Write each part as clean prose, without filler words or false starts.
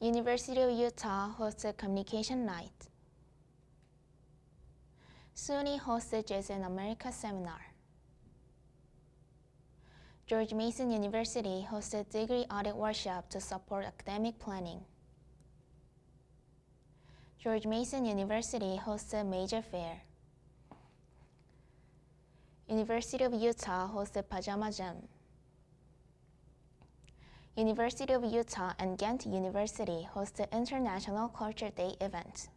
University of Utah hosted Communication Night. SUNY hosted Jazz in America Seminar. George Mason University hosted Degree Audit Workshop to support academic planning. George Mason University hosted Major Fair. University of Utah hosted Pajama Jam. University of Utah and Ghent University hosted International Culture Day event.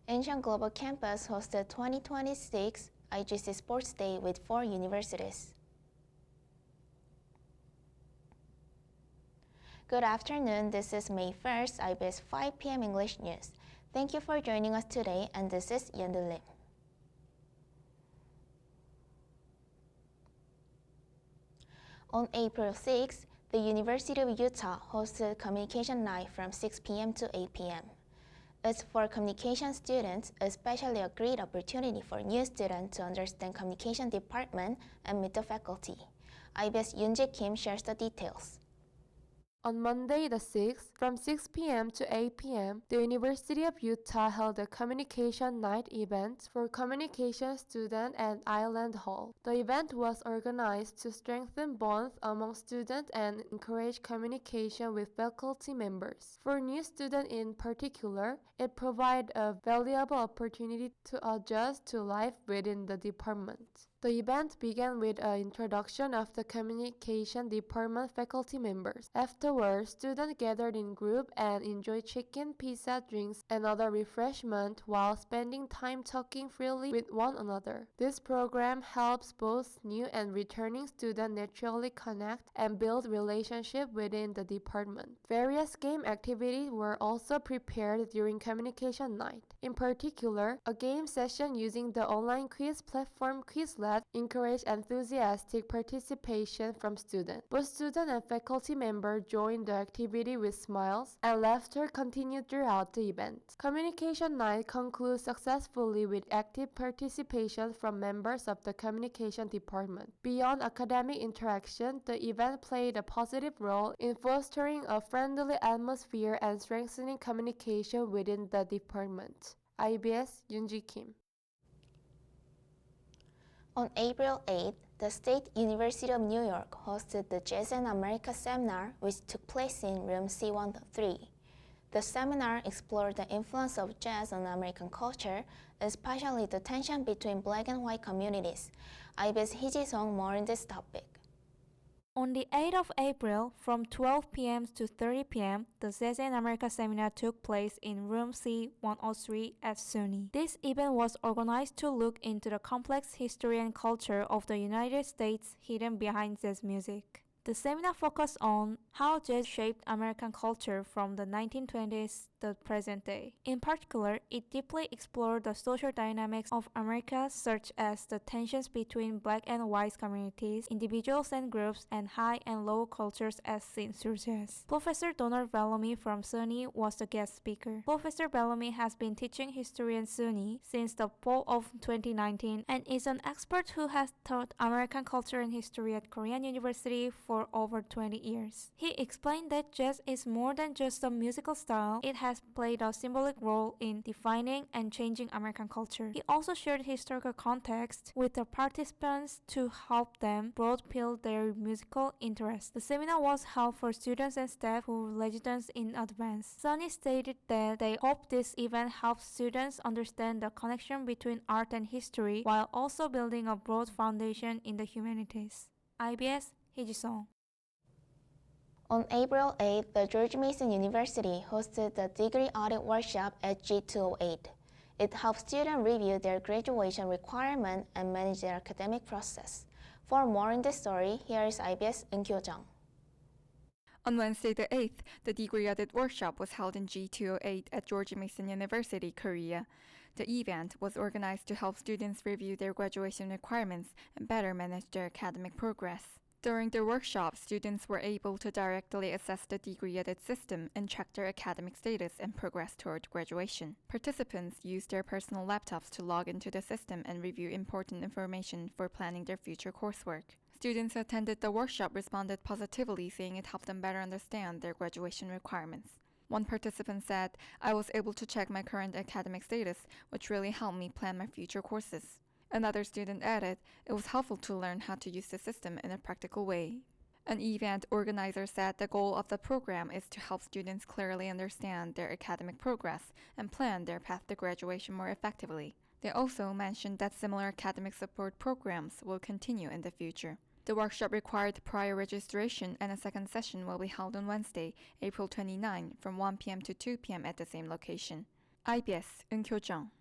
IncheonGlobalCampus hosted 2026 IGC Sports Day with 4 universities. Good afternoon, this is May 1st, IBS 5 p.m. English News. Thank you for joining us today, and this is Yeondoo Lim. On April 6, the University of Utah hosted Communication Night from 6 p.m. to 8 p.m. It's for communication students, especially a great opportunity for new students to understand communication department and meet the faculty. IBS Yunji Kim shares the details. On Monday the 6th, from 6 p.m. to 8 p.m., the University of Utah held a Communication Night event for communication students at Island Hall. The event was organized to strengthen bonds among students and encourage communication with faculty members. For new students in particular, it provided a valuable opportunity to adjust to life within the department. The event began with an introduction of the communication department faculty members. Afterwards, students gathered in groups and enjoyed chicken, pizza, drinks, and other refreshments while spending time talking freely with one another. This program helps both new and returning students naturally connect and build relationships within the department. Various game activities were also prepared during Communication Night. In particular, a game session using the online quiz platform Quizlet encouraged enthusiastic participation from students. Both students and faculty members joined the activity with smiles, and laughter continued throughout the event. Communication Night concludes successfully with active participation from members of the communication department. Beyond academic interaction, the event played a positive role in fostering a friendly atmosphere and strengthening communication within the department. IBS Yunji Kim. On April 8, the State University of New York hosted the Jazz in America Seminar, which took place in room C103. The seminar explored the influence of jazz on American culture, especially the tension between black and white communities. IBS Heeji more on this topic. On the 8th of April, from 12 p.m. to 30 p.m., the Jazz in America seminar took place in room C103 at SUNY. This event was organized to look into the complex history and culture of the United States hidden behind jazz music. The seminar focused on how jazz shaped American culture from the 1920s to the present day. In particular, it deeply explored the social dynamics of America, such as the tensions between black and white communities, individuals and groups, and high and low cultures as seen through jazz. Professor Donald Bellamy from SUNY was the guest speaker. Professor Bellamy has been teaching history at SUNY since the fall of 2019 and is an expert who has taught American culture and history at Korean University for over 20 years. He explained that jazz is more than just a musical style. It has played a symbolic role in defining and changing American culture. He also shared historical context with the participants to help them broaden their musical interests. The seminar was held for students and staff who registered in advance. SUNY stated that they hope this event helps students understand the connection between art and history while also building a broad foundation in the humanities. IBS Heeji. On April 8, the George Mason University hosted the Degree Audit Workshop at G208. It helps students review their graduation requirements and manage their academic process. For more on this story, here is IBS Eunkyo. On Wednesday the 8th, the Degree Audit Workshop was held in G208 at George Mason University, Korea. The event was organized to help students review their graduation requirements and better manage their academic progress. During the workshop, students were able to directly assess the degree audit system and check their academic status and progress toward graduation. Participants used their personal laptops to log into the system and review important information for planning their future coursework. Students who attended the workshop responded positively, saying it helped them better understand their graduation requirements. One participant said, "I was able to check my current academic status, which really helped me plan my future courses." Another student added, "It was helpful to learn how to use the system in a practical way." An event organizer said the goal of the program is to help students clearly understand their academic progress and plan their path to graduation more effectively. They also mentioned that similar academic support programs will continue in the future. The workshop required prior registration, and a second session will be held on Wednesday, April 29, from 1 p.m. to 2 p.m. at the same location. IBS, Eunkyo Chong.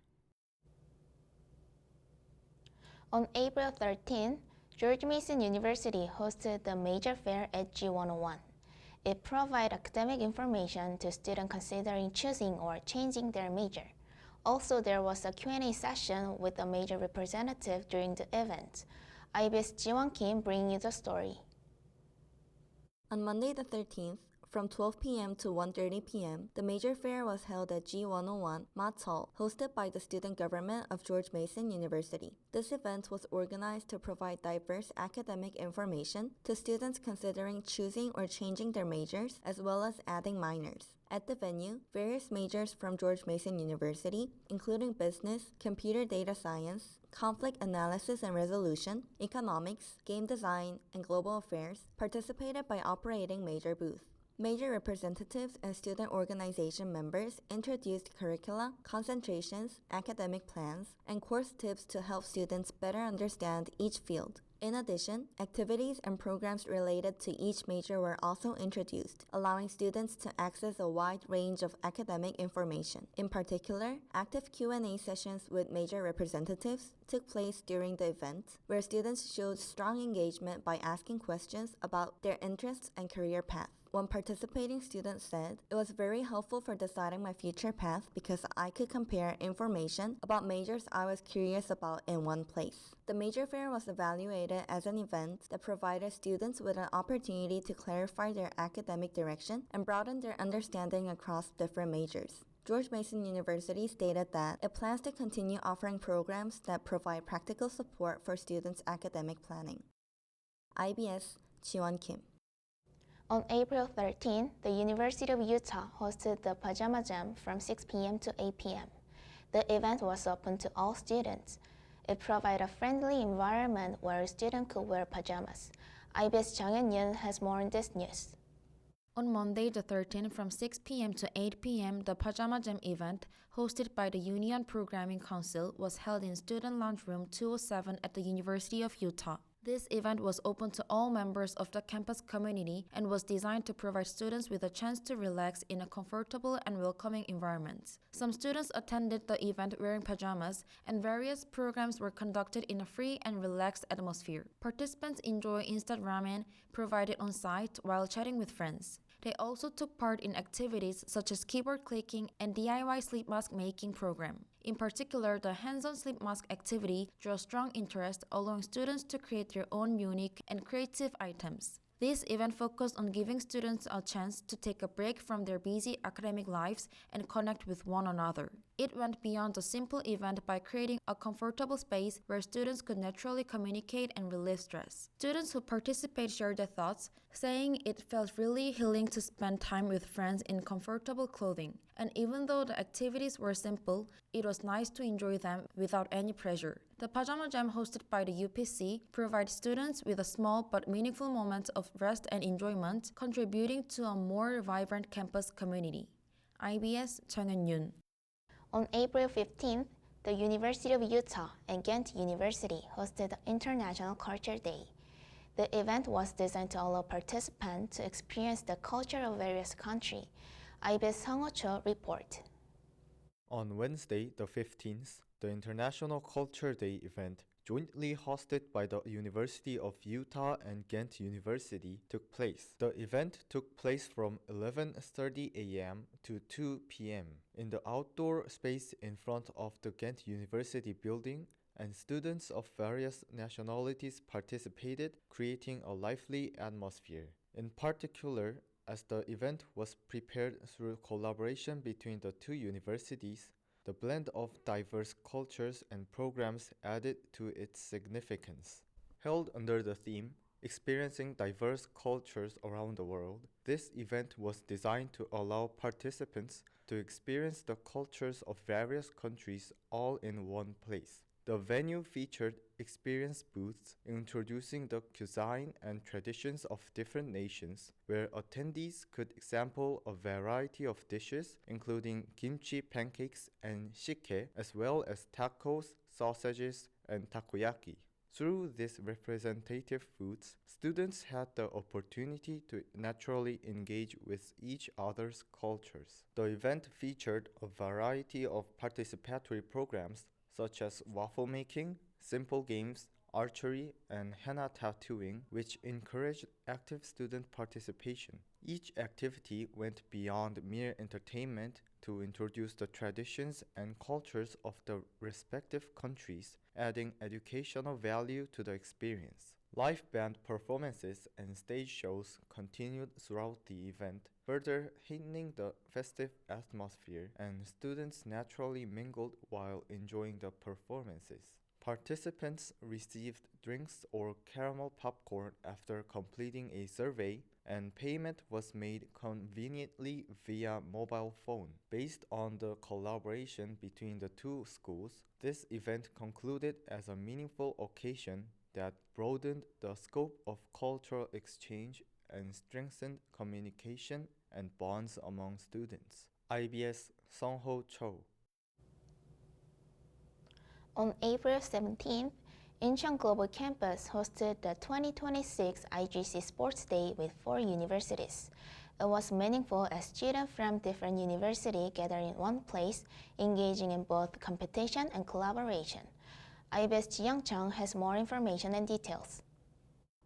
On April 13, George Mason University hosted the major fair at G101. It provided academic information to students considering choosing or changing their major. Also, there was a Q&A session with a major representative during the event. IBS Jiwon Kim bringing you the story. On Monday the 13th, from 12 p.m. to 1:30 p.m., the major fair was held at G101 Mats Hall, hosted by the student government of George Mason University. This event was organized to provide diverse academic information to students considering choosing or changing their majors, as well as adding minors. At the venue, various majors from George Mason University, including business, computer data science, conflict analysis and resolution, economics, game design, and global affairs, participated by operating major booths. Major representatives and student organization members introduced curricula, concentrations, academic plans, and course tips to help students better understand each field. In addition, activities and programs related to each major were also introduced, allowing students to access a wide range of academic information. In particular, active Q&A sessions with major representatives took place during the event, where students showed strong engagement by asking questions about their interests and career path. One participating student said, "It was very helpful for deciding my future path because I could compare information about majors I was curious about in one place." The major fair was evaluated as an event that provided students with an opportunity to clarify their academic direction and broaden their understanding across different majors. George Mason University stated that it plans to continue offering programs that provide practical support for students' academic planning. IBS, Jiwon Kim. On April 13, the University of Utah hosted the Pajama Jam from 6 p.m. to 8 p.m. The event was open to all students. It provided a friendly environment where students could wear pajamas. IBS Jungyeon has more on this news. On Monday the 13th from 6 p.m. to 8 p.m., the Pajama Jam event, hosted by the Union Programming Council, was held in Student Lounge Room 207 at the University of Utah. This event was open to all members of the campus community and was designed to provide students with a chance to relax in a comfortable and welcoming environment. Some students attended the event wearing pajamas, and various programs were conducted in a free and relaxed atmosphere. Participants enjoy instant ramen provided on site while chatting with friends. They also took part in activities such as keyboard clicking and DIY sleep mask making program. In particular, the hands-on sleep mask activity drew strong interest, allowing students to create their own unique and creative items. This event focused on giving students a chance to take a break from their busy academic lives and connect with one another. It went beyond the simple event by creating a comfortable space where students could naturally communicate and relieve stress. Students who participated shared their thoughts, saying it felt really healing to spend time with friends in comfortable clothing. And even though the activities were simple, it was nice to enjoy them without any pressure. The Pajama Jam hosted by the UPC provides students with a small but meaningful moment of rest and enjoyment, contributing to a more vibrant campus community. IBS Yoon. On April 15th, the University of Utah and Ghent University hosted the International Culture Day. The event was designed to allow participants to experience the culture of various countries. IBS Sungho report. On Wednesday, the 15th, the International Culture Day event, jointly hosted by the University of Utah and Ghent University, took place. The event took place from 11:30 a.m. to 2 p.m. in the outdoor space in front of the Ghent University building, and students of various nationalities participated, creating a lively atmosphere. In particular, as the event was prepared through collaboration between the two universities, the blend of diverse cultures and programs added to its significance. Held under the theme, experiencing diverse cultures around the world. This event was designed to allow participants to experience the cultures of various countries all in one place. The venue featured experience booths introducing the cuisine and traditions of different nations, where attendees could sample a variety of dishes, including kimchi pancakes and shike, as well as tacos, sausages, and takoyaki. Through these representative foods, students had the opportunity to naturally engage with each other's cultures. The event featured a variety of participatory programs such as waffle making, simple games, archery, and henna tattooing, which encouraged active student participation. Each activity went beyond mere entertainment to introduce the traditions and cultures of the respective countries, adding educational value to the experience. Live band performances and stage shows continued throughout the event, further heightening the festive atmosphere, and students naturally mingled while enjoying the performances. Participants received drinks or caramel popcorn after completing a survey, and payment was made conveniently via mobile phone. Based on the collaboration between the two schools, this event concluded as a meaningful occasion that broadened the scope of cultural exchange and strengthened communication and bonds among students. IBS Sungho Cho. On April 17th, Incheon Global Campus hosted the 2026 IGC Sports Day with 4 universities. It was meaningful as students from different universities gathered in one place, engaging in both competition and collaboration. IBS Jiyoung has more information and details.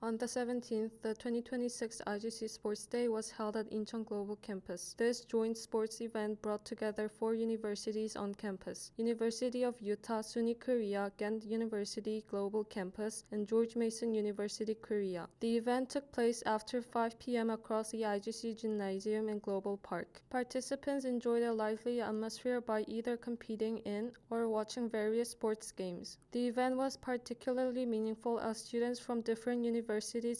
On the 17th, the 2026 IGC Sports Day was held at Incheon Global Campus. This joint sports event brought together 4 universities on campus: University of Utah, SUNY Korea, Ghent University Global Campus, and George Mason University Korea. The event took place after 5 p.m. across the IGC Gymnasium and Global Park. Participants enjoyed a lively atmosphere by either competing in or watching various sports games. The event was particularly meaningful as students from different universities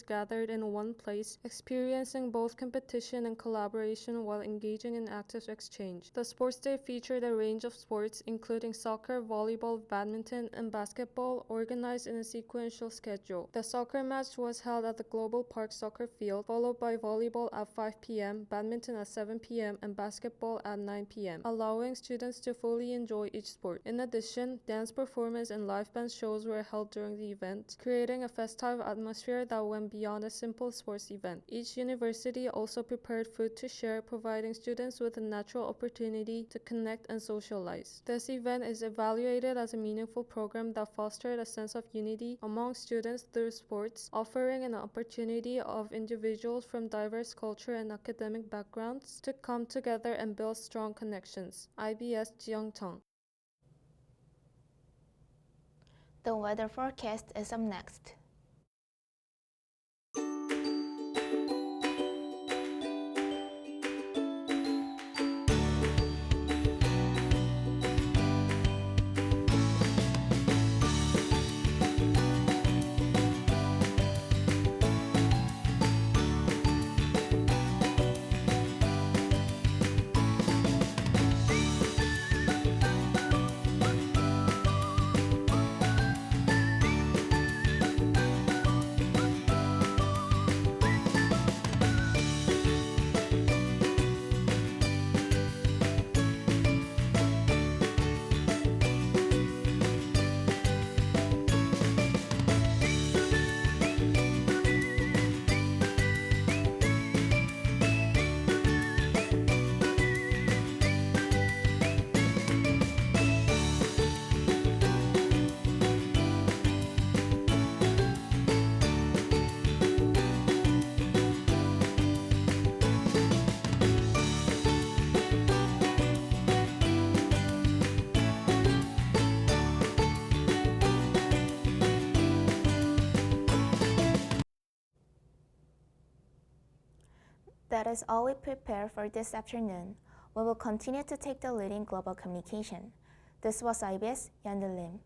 gathered in one place, experiencing both competition and collaboration while engaging in active exchange. The sports day featured a range of sports, including soccer, volleyball, badminton, and basketball, organized in a sequential schedule. The soccer match was held at the Global Park soccer field, followed by volleyball at 5 p.m., badminton at 7 p.m., and basketball at 9 p.m., allowing students to fully enjoy each sport. In addition, dance performance and live band shows were held during the event, creating a festive atmosphere that went beyond a simple sports event. Each university also prepared food to share, providing students with a natural opportunity to connect and socialize. This event is evaluated as a meaningful program that fostered a sense of unity among students through sports, offering an opportunity of individuals from diverse culture and academic backgrounds to come together and build strong connections. IBS Jiyoung. The weather forecast is up next. That is all we prepared for this afternoon. We will continue to take the lead in global communication. This was IBS Yeondoo Lim.